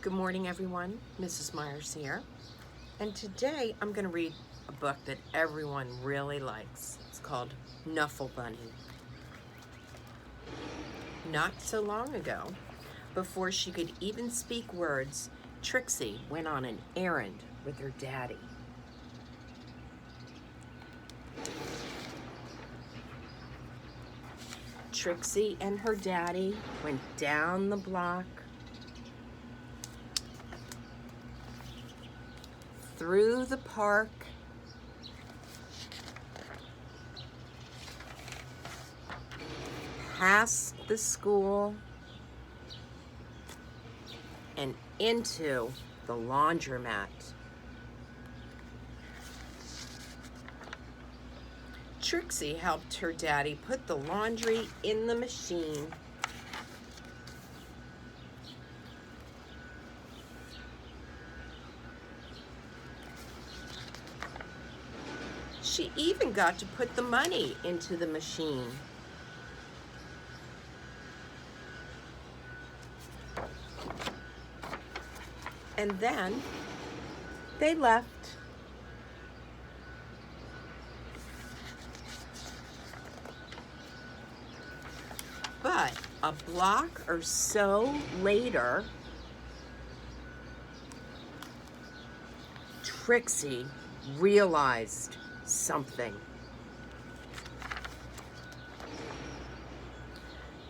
Good morning, everyone. Mrs. Myers here. And today I'm going to read a book that everyone really likes. It's called Knuffle Bunny. Not so long ago, before she could even speak words, Trixie went on an errand with her daddy. Trixie and her daddy went down the block, through the park, past the school, and into the laundromat. Trixie helped her daddy put the laundry in the machine. She even got to put the money into the machine. And then they left. But a block or so later, Trixie realized something.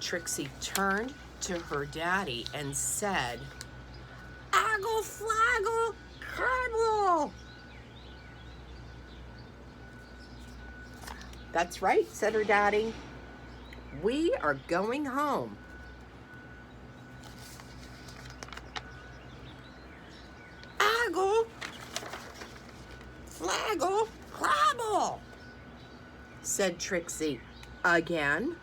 Trixie turned to her daddy and said, "Aggle flaggle crabble." "That's right," said her daddy. "We are going home." "Aggle flaggle crabble," said Trixie again.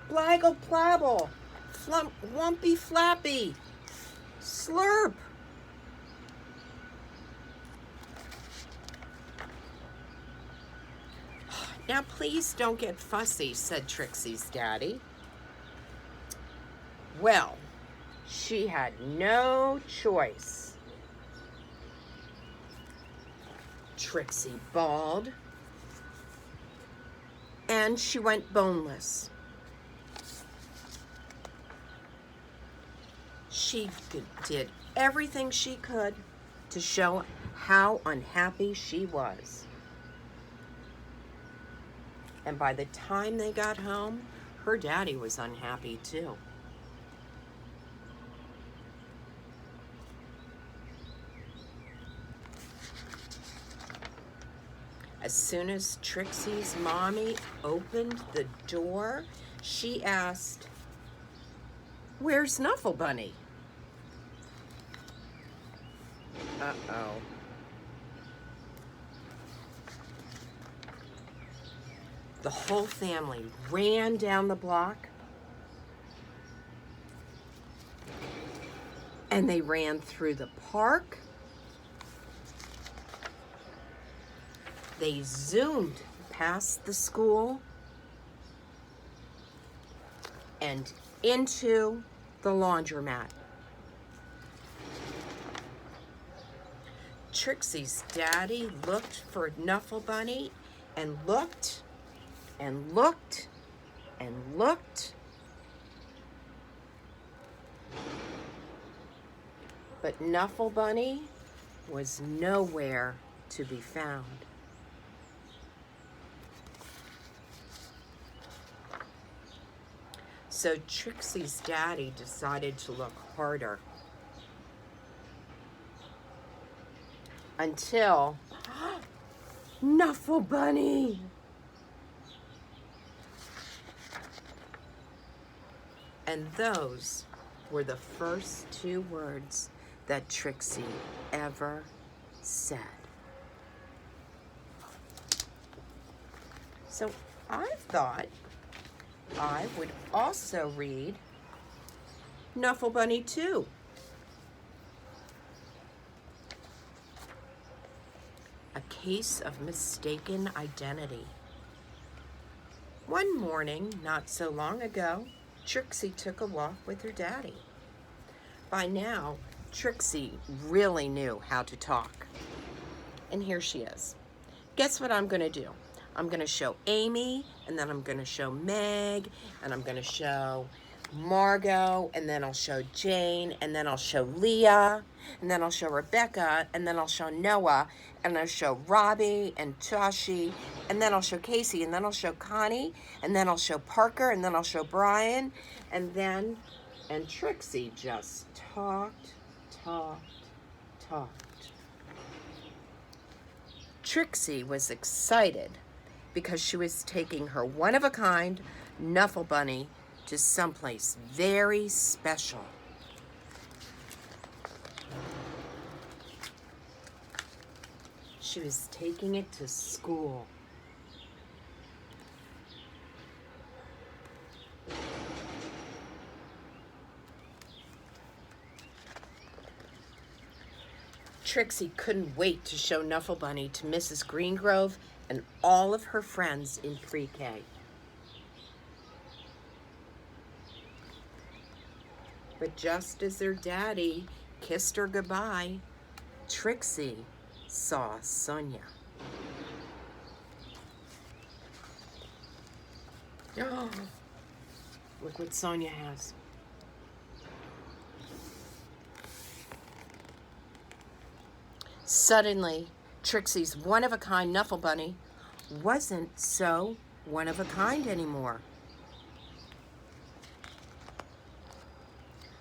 "Blaggle plabble, flump wumpy flappy, slurp." "Now please don't get fussy," said Trixie's daddy. Well, she had no choice. Trixie bawled, and she went boneless. She did everything she could to show how unhappy she was. And by the time they got home, her daddy was unhappy too. As soon as Trixie's mommy opened the door, she asked, "Where's Knuffle Bunny?" Uh-oh. The whole family ran down the block, and they ran through the park. They zoomed past the school and into the laundromat. Trixie's daddy looked for Knuffle Bunny and looked and looked and looked, but Knuffle Bunny was nowhere to be found. So Trixie's daddy decided to look harder until Knuffle Bunny! And those were the first two words that Trixie ever said. So I thought I would also read Knuffle Bunny 2. A Case of Mistaken Identity. One morning, not so long ago, Trixie took a walk with her daddy. By now, Trixie really knew how to talk. And here she is. Guess what I'm going to do? I'm going to show Amy, and then I'm going to show Meg, and I'm going to show Margot, and then I'll show Jane, and then I'll show Leah, and then I'll show Rebecca, and then I'll show Noah, and I'll show Robbie and Tashi, and then I'll show Casey, and then I'll show Connie, and then I'll show Parker, and then I'll show Brian, and Trixie just talked. Trixie was excited because she was taking her one-of-a-kind Knuffle Bunny to someplace very special. She was taking it to school. Trixie couldn't wait to show Knuffle Bunny to Mrs. Greengrove and all of her friends in pre-K. But just as their daddy kissed her goodbye, Trixie saw Sonia. Oh, look what Sonia has. Suddenly, Trixie's one-of-a-kind Knuffle Bunny wasn't so one-of-a-kind anymore.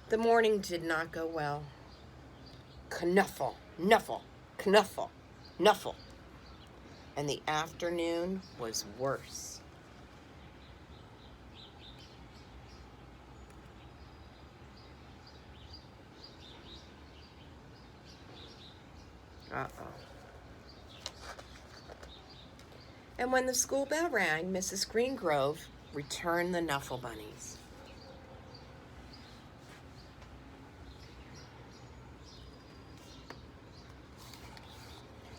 The morning did not go well. Knuffle, Knuffle, Knuffle, Knuffle. And the afternoon was worse. Uh-oh. And when the school bell rang, Mrs. Greengrove returned the Knuffle Bunnies.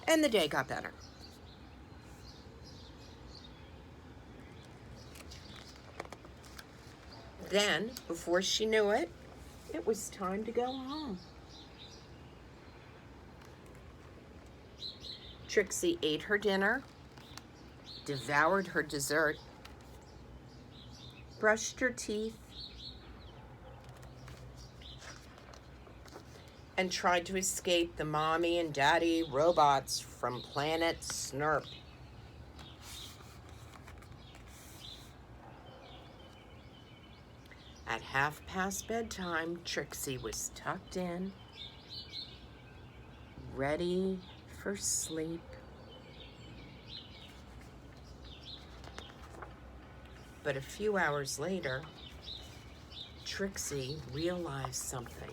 And the day got better. Then, before she knew it, it was time to go home. Trixie ate her dinner, devoured her dessert, brushed her teeth, and tried to escape the mommy and daddy robots from planet Snurp. At 1:30 bedtime, Trixie was tucked in, ready for sleep. But a few hours later, Trixie realized something.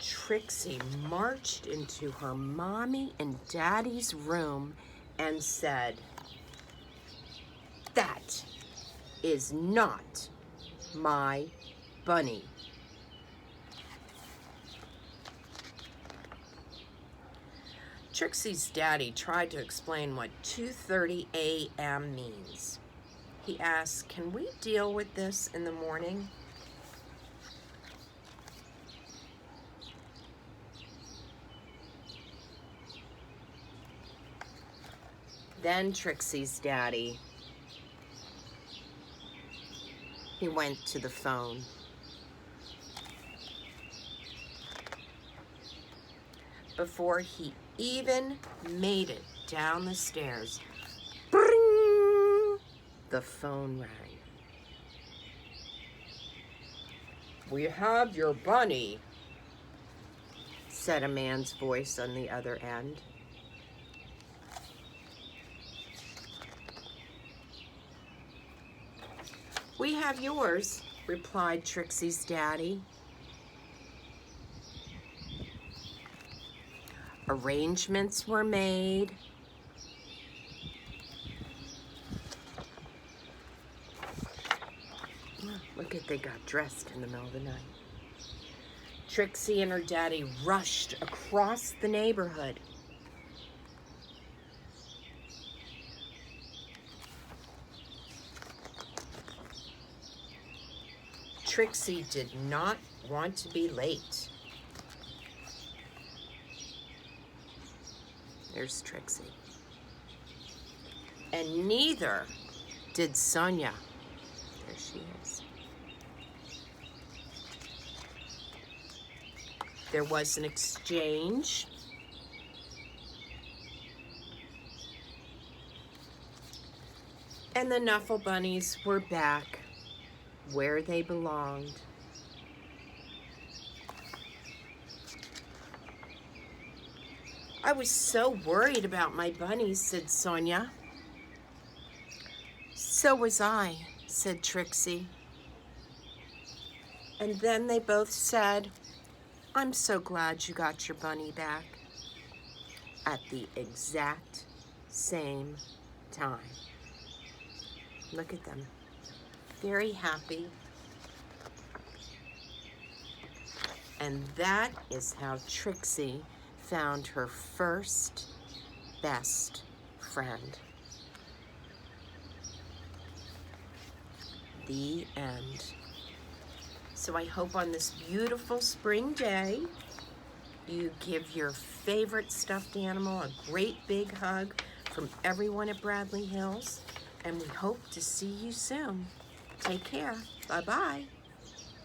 Trixie marched into her mommy and daddy's room and said, "That is not my bunny." Trixie's daddy tried to explain what 2:30 a.m. means. He asked, "Can we deal with this in the morning?" Then Trixie's daddy, he went to the phone. Before he even made it down the stairs, bring, the phone rang. "We have your bunny," said a man's voice on the other end. "We have yours," replied Trixie's daddy. Arrangements were made. Look at they got dressed in the middle of the night. Trixie and her daddy rushed across the neighborhood. Trixie did not want to be late. There's Trixie. And neither did Sonia. There she is. There was an exchange. And the Knuffle Bunnies were back where they belonged. I was so worried about my bunnies, said Sonia. So was I, said Trixie. And then they both said, I'm so glad you got your bunny back, at the exact same time. Look at them, very happy. And that is how Trixie found her first best friend. The end. So I hope on this beautiful spring day, you give your favorite stuffed animal a great big hug from everyone at Bradley Hills, and we hope to see you soon. Take care. Bye-bye.